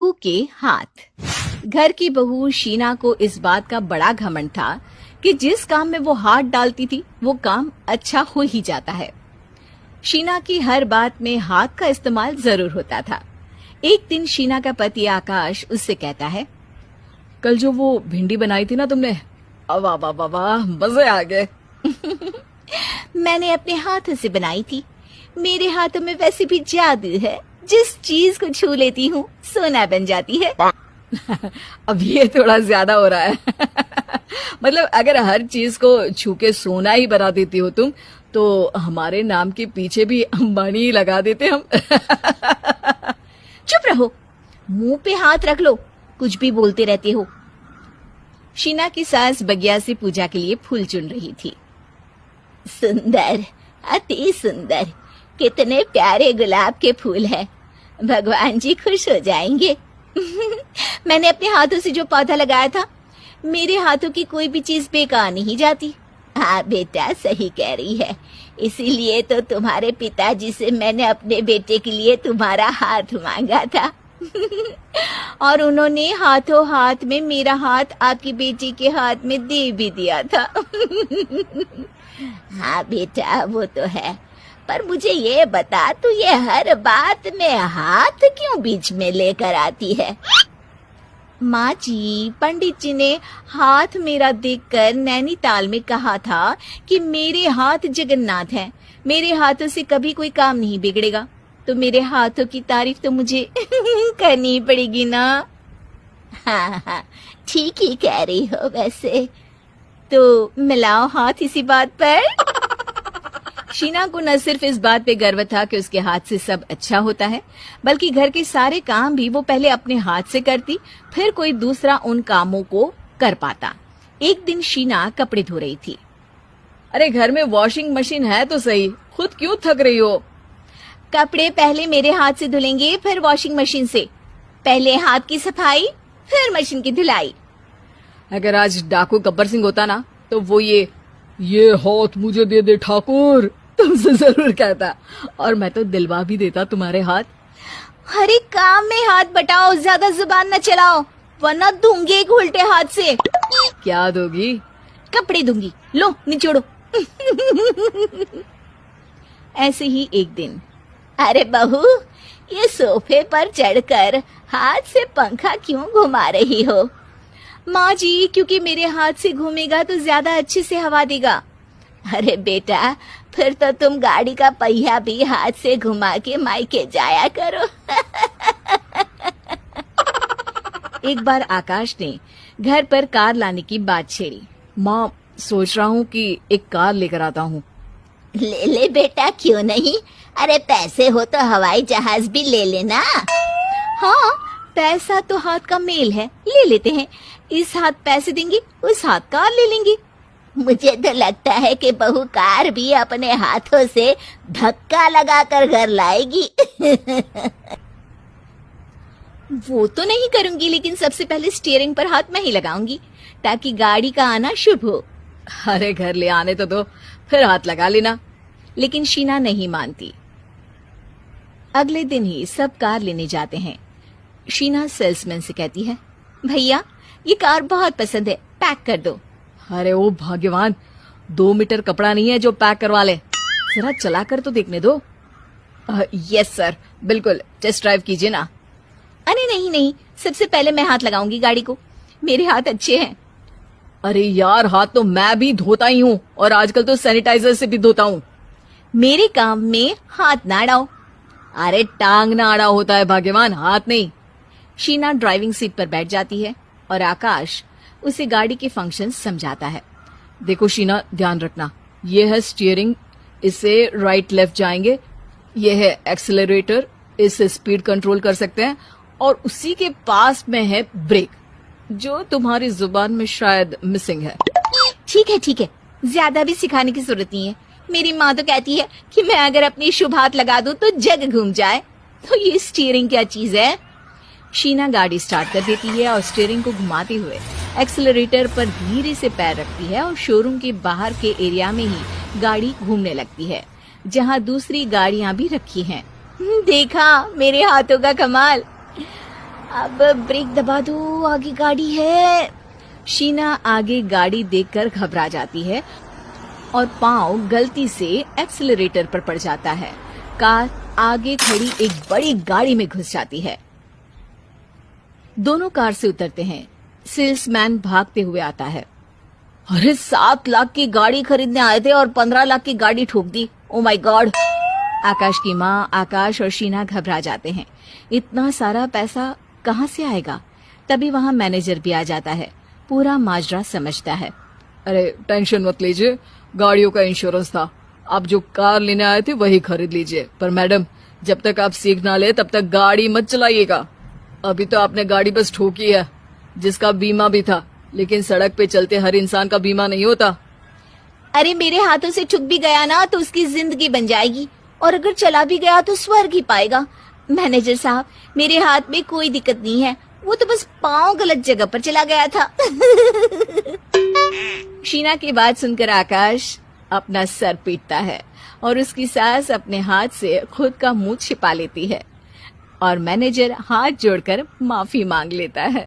बहू के हाथ। घर की बहू शीना को इस बात का बड़ा घमंड था कि जिस काम में वो हाथ डालती थी वो काम अच्छा हो ही जाता है। शीना की हर बात में हाथ का इस्तेमाल जरूर होता था। एक दिन शीना का पति आकाश उससे कहता है, कल जो वो भिंडी बनाई थी ना तुमने, वाह वाह वाह वाह, मजे आ गए। मैंने अपने हाथों से बनाई थी। मेरे हाथों में वैसे भी जादू है, जिस चीज को छू लेती हूँ सोना बन जाती है। अब ये थोड़ा ज्यादा हो रहा है। मतलब अगर हर चीज को छू के सोना ही बना देती हो तुम, तो हमारे नाम के पीछे भी अंबानी ही लगा देते हम। चुप रहो, मुंह पे हाथ रख लो, कुछ भी बोलते रहते हो। शीना की सास बगिया से पूजा के लिए फूल चुन रही थी। सुंदर, अति सुंदर, कितने प्यारे गुलाब के फूल हैं। भगवान जी खुश हो जाएंगे। मैंने अपने हाथों से जो पौधा लगाया था, मेरे हाथों की कोई भी चीज बेकार नहीं जाती। हाँ बेटा, सही कह रही है। इसीलिए तो तुम्हारे पिताजी से मैंने अपने बेटे के लिए तुम्हारा हाथ मांगा था। और उन्होंने हाथों हाथ में मेरा हाथ आपकी बेटी के हाथ में दे भी दिया था। हाँ बेटा, वो तो है, पर मुझे ये बता, तू ये हर बात में हाथ क्यों बीच में लेकर आती है? माँ जी, पंडित जी ने हाथ मेरा देखकर नैनीताल में कहा था कि मेरे हाथ जगन्नाथ हैं। मेरे हाथों से कभी कोई काम नहीं बिगड़ेगा, तो मेरे हाथों की तारीफ तो मुझे करनी पड़ेगी ना। हाँ हाँ, ठीक ही कह रही हो। वैसे तो मिलाओ हाथ इसी बात पर। शीना को न सिर्फ इस बात पे गर्व था कि उसके हाथ से सब अच्छा होता है, बल्कि घर के सारे काम भी वो पहले अपने हाथ से करती, फिर कोई दूसरा उन कामों को कर पाता। एक दिन शीना कपड़े धो रही थी। अरे घर में वॉशिंग मशीन है तो सही, खुद क्यों थक रही हो? कपड़े पहले मेरे हाथ से धुलेंगे, फिर वॉशिंग मशीन से। पहले हाथ की सफाई, फिर मशीन की धुलाई। अगर आज डाकू गब्बर सिंह होता ना, तो वो ये हाथ मुझे दे दे ठाकुर, तुमसे जरूर कहता, और मैं तो दिलवा भी देता तुम्हारे हाथ। हर एक काम में हाथ बटाओ, ज्यादा जुबान न चलाओ, वरना दूंगी एक उल्टे हाथ से। क्या दोगी? कपड़े दूंगी, लो निचोड़ो। ऐसे ही एक दिन, अरे बहू, ये सोफे पर चढ़कर हाथ से पंखा क्यों घुमा रही हो? माँ जी, क्योंकि मेरे हाथ से घूमेगा तो ज्यादा अच्छे से हवा देगा। अरे बेटा, फिर तो तुम गाड़ी का पहिया भी हाथ से घुमा के मायके जाया करो। एक बार आकाश ने घर पर कार लाने की बात छेड़ी। माँ, सोच रहा हूँ कि एक कार लेकर आता हूँ। ले ले बेटा, क्यों नहीं? अरे पैसे हो तो हवाई जहाज भी ले लेना। हाँ, पैसा तो हाथ का मेल है, ले लेते हैं। इस हाथ पैसे देंगी, उस हाथ कार ले लेंगी। मुझे तो लगता है कि बहू कार भी अपने हाथों से धक्का लगाकर घर लाएगी। वो तो नहीं करूंगी, लेकिन सबसे पहले स्टीयरिंग पर हाथ मैं ही लगाऊंगी, ताकि गाड़ी का आना शुभ हो। अरे घर ले आने तो दो, फिर हाथ लगा लेना। लेकिन शीना नहीं मानती। अगले दिन ही सब कार लेने जाते हैं। शीना सेल्समैन से कहती है, भैया ये कार बहुत पसंद है, पैक कर दो। अरे ओ भाग्यवान, 2 मीटर कपड़ा नहीं है जो पैक करवा ले, जरा चला कर तो देखने दो। यस सर, बिल्कुल, टेस्ट ड्राइव कीजिए ना। अरे नहीं नहीं, सबसे पहले मैं हाथ लगाऊंगी गाड़ी को, मेरे हाथ अच्छे हैं। अरे यार, हाथ तो मैं भी धोता ही हूँ, और आजकल तो सैनिटाइजर से भी धोता हूँ। मेरे काम में हाथ ना अड़ाओ। अरे टांग ना अड़ा होता है भाग्यवान, हाथ नहीं। शीना ड्राइविंग सीट पर बैठ जाती है और आकाश उसे गाड़ी के फंक्शन समझाता है। देखो शीना, ध्यान रखना, ये है स्टीयरिंग, इससे राइट लेफ्ट जाएंगे। ये है एक्सेलरेटर, इससे स्पीड कंट्रोल कर सकते हैं, और उसी के पास में है ब्रेक, जो तुम्हारी जुबान में शायद मिसिंग है। ठीक है, ज्यादा भी सिखाने की जरूरत नहीं है। मेरी माँ तो कहती है कि मैं अगर अपनी शुभ हाथ लगा दूं तो जग घूम जाए, तो ये स्टीयरिंग क्या चीज है? शीना गाड़ी स्टार्ट कर देती है और स्टीयरिंग को घुमाते हुए एक्सेलरेटर पर धीरे से पैर रखती है, और शोरूम के बाहर के एरिया में ही गाड़ी घूमने लगती है, जहाँ दूसरी गाड़ियां भी रखी हैं। देखा मेरे हाथों का कमाल। अब ब्रेक दबा दो, आगे गाड़ी है। शीना आगे गाड़ी देखकर घबरा जाती है और पांव गलती से एक्सीलरेटर पर पड़ जाता है। कार आगे खड़ी एक बड़ी गाड़ी में घुस जाती है। दोनों कार से उतरते हैं। सेल्समैन भागते हुए आता है। अरे 7 लाख की गाड़ी खरीदने आए थे और 15 लाख की गाड़ी ठोक दी। Oh my God. आकाश की माँ, आकाश और शीना घबरा जाते हैं। इतना सारा पैसा कहाँ से आएगा? तभी वहाँ मैनेजर भी आ जाता है। पूरा माजरा समझता है। अरे टेंशन मत लीजिए, गाड़ियों का इंश्योरेंस था। आप जो कार लेने आए थे वही खरीद लीजिए। पर मैडम, जब तक आप सीख ना ले तब तक गाड़ी मत चलाइएगा। अभी तो आपने गाड़ी बस ठोकी है, जिसका बीमा भी था, लेकिन सड़क पे चलते हर इंसान का बीमा नहीं होता। अरे मेरे हाथों से चुक भी गया ना तो उसकी जिंदगी बन जाएगी, और अगर चला भी गया तो स्वर्ग ही पाएगा। मैनेजर साहब, मेरे हाथ में कोई दिक्कत नहीं है, वो तो बस पाँव गलत जगह पर चला गया था। शीना की बात सुनकर आकाश अपना सर पीटता है और उसकी सास अपने हाथ से खुद का मुंह छिपा लेती है और मैनेजर हाथ जोड़कर माफी मांग लेता है।